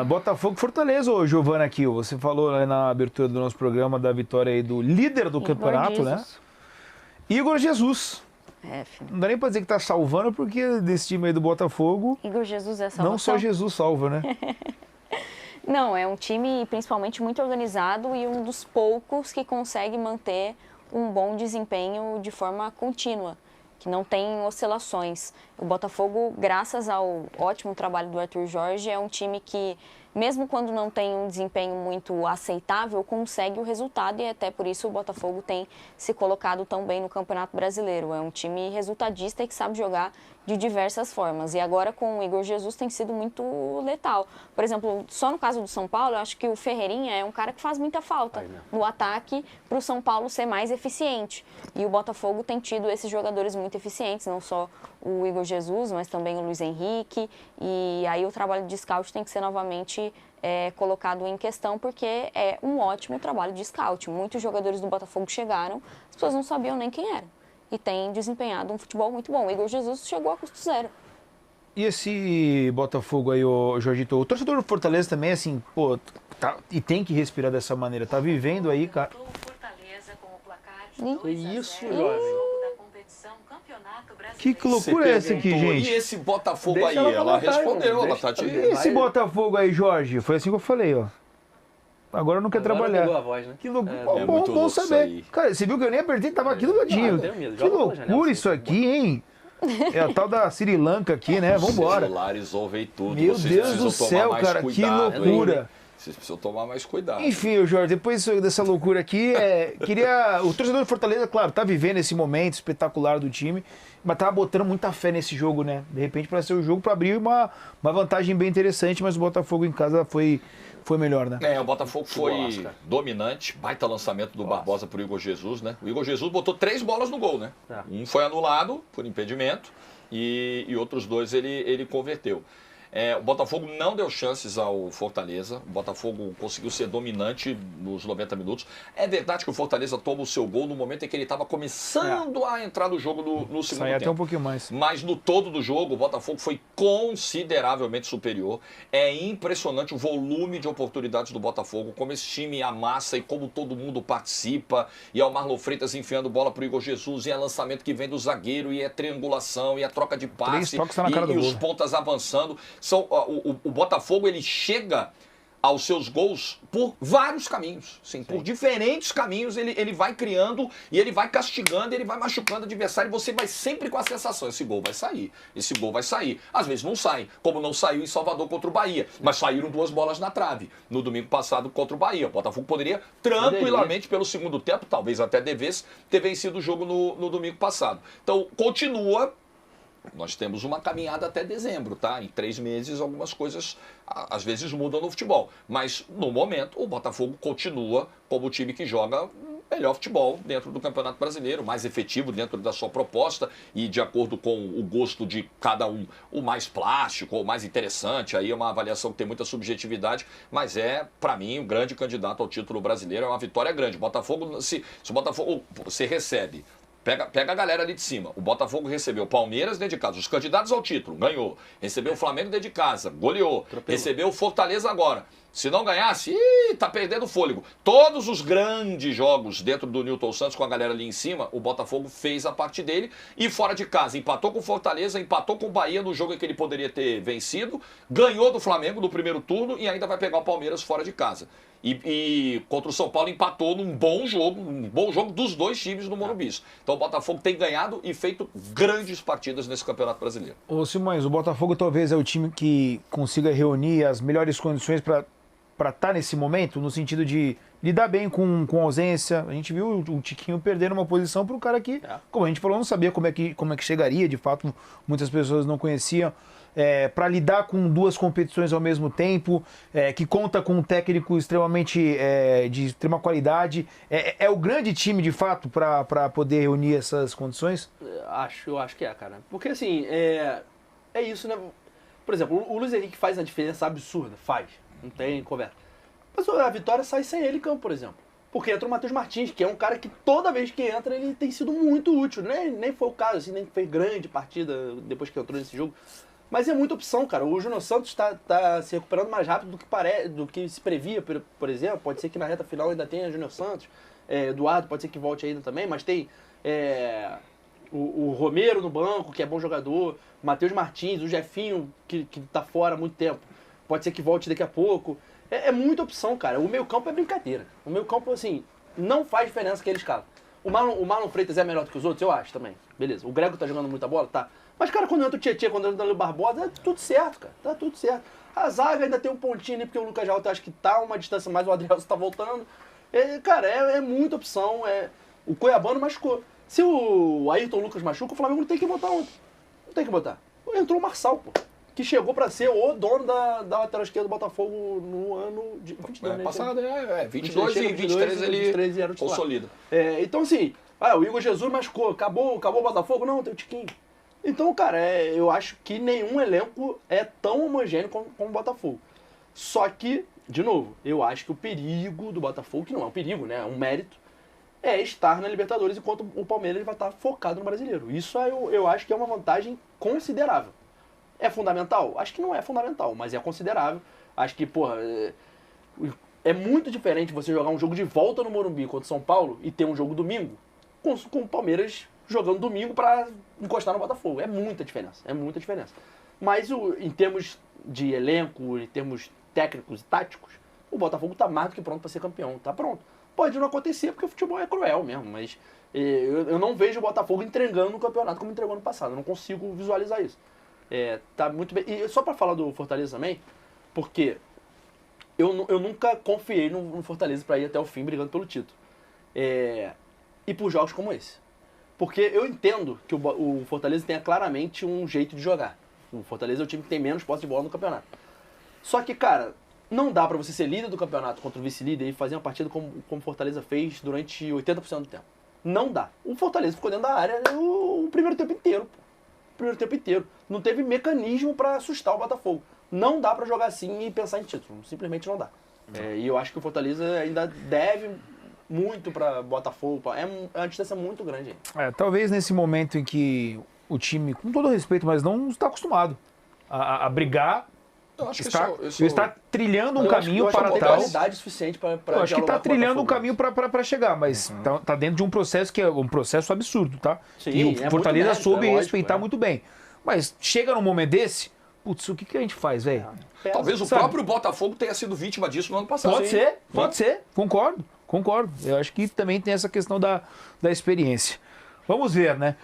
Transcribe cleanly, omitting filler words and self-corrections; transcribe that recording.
Botafogo e Fortaleza, ô Giovana Kiel. Você falou na abertura do nosso programa da vitória aí do líder do campeonato, né? Igor Jesus. Não dá nem pra dizer que tá salvando, porque desse time aí do Botafogo... Igor Jesus é salvação. Não só Jesus salva, né? Não, é um time principalmente muito organizado e um dos poucos que consegue manter um bom desempenho de forma contínua, que não tem oscilações. O Botafogo, graças ao ótimo trabalho do Arthur Jorge, é um time que, mesmo quando não tem um desempenho muito aceitável, consegue o resultado, e até por isso o Botafogo tem se colocado tão bem no Campeonato Brasileiro. É um time resultadista e que sabe jogar de diversas formas. E agora com o Igor Jesus tem sido muito letal. Por exemplo, só no caso do São Paulo, eu acho que o Ferreirinha é um cara que faz muita falta no ataque para o São Paulo ser mais eficiente. E o Botafogo tem tido esses jogadores muito eficientes, não só o Igor Jesus, mas também o Luiz Henrique. E aí o trabalho de scout tem que ser novamente colocado em questão, porque é um ótimo trabalho de scout. Muitos jogadores do Botafogo chegaram, as pessoas não sabiam nem quem eram. E tem desempenhado um futebol muito bom. O Igor Jesus chegou a custo zero. E esse Botafogo aí, ô Jorgito, o torcedor do Fortaleza também, assim, pô, e tem que respirar dessa maneira, tá vivendo aí, cara. Que isso, jovem? Que loucura é essa aqui, gente? E esse Botafogo aí? Ela respondeu, ela tá te... E esse Botafogo aí, Jorge? Foi assim que eu falei, ó. Agora não quer trabalhar. Pegou a voz, né? Que loucura. Muito Bom louco saber. isso aí. Cara, você viu que eu nem apertei, tava aqui do ladinho. Que loucura isso aqui, hein? É a tal da Sri Lanka aqui, né? Vambora. Os celulares ouvem tudo. Meu Vocês Deus precisam do tomar céu, mais cara, que cuidado, loucura. hein? Vocês precisam tomar mais cuidado. Enfim, Jorge, depois dessa loucura aqui, o torcedor do Fortaleza, claro, tá vivendo esse momento espetacular do time, mas tava botando muita fé nesse jogo, né? De repente, para ser o jogo, para abrir uma vantagem bem interessante, mas o Botafogo em casa foi melhor, né? O Botafogo foi dominante, baita lançamento do Barbosa pro Igor Jesus, né? O Igor Jesus botou 3 bolas no gol, né? Um foi anulado por impedimento e outros 2 ele converteu. O Botafogo não deu chances ao Fortaleza. O Botafogo conseguiu ser dominante nos 90 minutos. É verdade que o Fortaleza toma o seu gol no momento em que ele estava começando a entrar no jogo no segundo tempo. Até um pouquinho mais. Mas no todo do jogo, o Botafogo foi consideravelmente superior. É impressionante o volume de oportunidades do Botafogo, como esse time amassa e como todo mundo participa. E é o Marlon Freitas enfiando bola para o Igor Jesus, e é lançamento que vem do zagueiro, e é triangulação, e é troca de passe, e os pontas avançando. O Botafogo, ele chega aos seus gols por vários caminhos, sim, por diferentes caminhos ele vai criando e ele vai castigando, ele vai machucando o adversário, e você vai sempre com a sensação, esse gol vai sair, às vezes não sai, como não saiu em Salvador contra o Bahia, mas saíram 2 bolas na trave, no domingo passado contra o Bahia. O Botafogo poderia tranquilamente pelo segundo tempo, talvez até devesse ter vencido o jogo no domingo passado. Então continua. Nós temos uma caminhada até dezembro, tá? Em 3 meses algumas coisas às vezes mudam no futebol. Mas no momento o Botafogo continua como o time que joga melhor futebol dentro do Campeonato Brasileiro, mais efetivo dentro da sua proposta e de acordo com o gosto de cada um, o mais plástico, o mais interessante. Aí é uma avaliação que tem muita subjetividade, mas para mim, um grande candidato ao título brasileiro. É uma vitória grande. Botafogo, se o Botafogo você recebe... Pega a galera ali de cima. O Botafogo recebeu o Palmeiras dentro de casa, os candidatos ao título, ganhou. Recebeu o Flamengo dentro de casa, goleou. Recebeu o Fortaleza agora. Se não ganhasse, tá perdendo fôlego. Todos os grandes jogos dentro do Newton Santos, com a galera ali em cima, o Botafogo fez a parte dele. E fora de casa, empatou com o Fortaleza, empatou com o Bahia no jogo em que ele poderia ter vencido. Ganhou do Flamengo no primeiro turno e ainda vai pegar o Palmeiras fora de casa. E contra o São Paulo empatou num bom jogo dos 2 times no Morumbi. Então o Botafogo tem ganhado e feito grandes partidas nesse Campeonato Brasileiro. Ô Simões, o Botafogo talvez é o time que consiga reunir as melhores condições para estar nesse momento, no sentido de lidar bem com ausência. A gente viu o Tiquinho perdendo uma posição para o cara que, como a gente falou, não sabia como é que chegaria, de fato, muitas pessoas não conheciam. Para lidar com 2 competições ao mesmo tempo, que conta com um técnico extremamente de extrema qualidade. É o grande time, de fato, para poder reunir essas condições? Eu acho que cara. Porque, assim, é isso, né? Por exemplo, o Luiz Henrique faz uma diferença absurda, não tem conversa. Mas a vitória sai sem ele em campo, por exemplo. Porque entra o Matheus Martins, que é um cara que toda vez que entra ele tem sido muito útil. Nem foi o caso, assim, nem fez grande partida depois que entrou nesse jogo. Mas é muita opção, cara. O Júnior Santos tá se recuperando mais rápido do que se previa, por exemplo. Pode ser que na reta final ainda tenha Júnior Santos. Eduardo pode ser que volte ainda também, mas tem o Romero no banco, que é bom jogador. O Matheus Martins, o Jefinho, que tá fora há muito tempo. Pode ser que volte daqui a pouco. É muita opção, cara. O meio campo é brincadeira. O meio campo, assim, não faz diferença que ele escala. O Marlon Freitas é melhor do que os outros? Eu acho também. Beleza. O Grego tá jogando muita bola? Tá. Mas, cara, quando entra o Tietchan, quando entra o Danilo Barbosa, é tudo certo, cara. Tá tudo certo. A zaga ainda tem um pontinho ali, porque o Lucas Jalta acho que tá uma distância mais, o Adrielson tá voltando. Cara, é muita opção. O Cuiabano machucou. Se o Ayrton Lucas machuca, o Flamengo não tem que botar ontem. Não tem que botar. Entrou o Marçal, pô. Que chegou pra ser o dono da lateral esquerda do Botafogo no ano de 22, né? Passado, 22 e 23 ele era o titular. consolida. Então, assim, o Igor Jesus machucou. Acabou o Botafogo? Não, tem o Tiquinho. Então, cara, eu acho que nenhum elenco é tão homogêneo como o Botafogo. Só que, de novo, eu acho que o perigo do Botafogo, que não é um perigo, né? É um mérito, é estar na Libertadores enquanto o Palmeiras vai estar focado no Brasileiro. Isso eu acho que é uma vantagem considerável. É fundamental? Acho que não é fundamental, mas é considerável. Acho que, porra, é muito diferente você jogar um jogo de volta no Morumbi contra o São Paulo e ter um jogo domingo com o Palmeiras jogando domingo para encostar no Botafogo. É muita diferença, Mas em termos de elenco, em termos técnicos e táticos, o Botafogo tá mais do que pronto para ser campeão, tá pronto. Pode não acontecer porque o futebol é cruel mesmo, mas eu não vejo o Botafogo entregando no campeonato como entregou no passado, eu não consigo visualizar isso. Tá muito bem. E só para falar do Fortaleza também, porque eu nunca confiei no Fortaleza para ir até o fim brigando pelo título. E por jogos como esse. Porque eu entendo que o Fortaleza tenha claramente um jeito de jogar. O Fortaleza é o time que tem menos posse de bola no campeonato. Só que, cara, não dá pra você ser líder do campeonato contra o vice-líder e fazer uma partida como o Fortaleza fez durante 80% do tempo. Não dá. O Fortaleza ficou dentro da área o primeiro tempo inteiro, pô. Não teve mecanismo pra assustar o Botafogo. Não dá pra jogar assim e pensar em título. Simplesmente não dá. E eu acho que o Fortaleza ainda deve muito pra Botafogo. É uma distância muito grande. Talvez nesse momento em que o time, com todo respeito, mas não está acostumado a brigar, Eu acho que está trilhando um caminho para tal. Qualidade suficiente para eu acho que está trilhando um caminho para chegar, mas tá dentro de um processo que é um processo absurdo, tá? Sim, e o Fortaleza soube respeitar lógico, muito bem. Mas chega num momento desse, putz, o que a gente faz, velho? Talvez o próprio Botafogo tenha sido vítima disso no ano passado. Pode ser. Concordo. Eu acho que também tem essa questão da experiência. Vamos ver, né?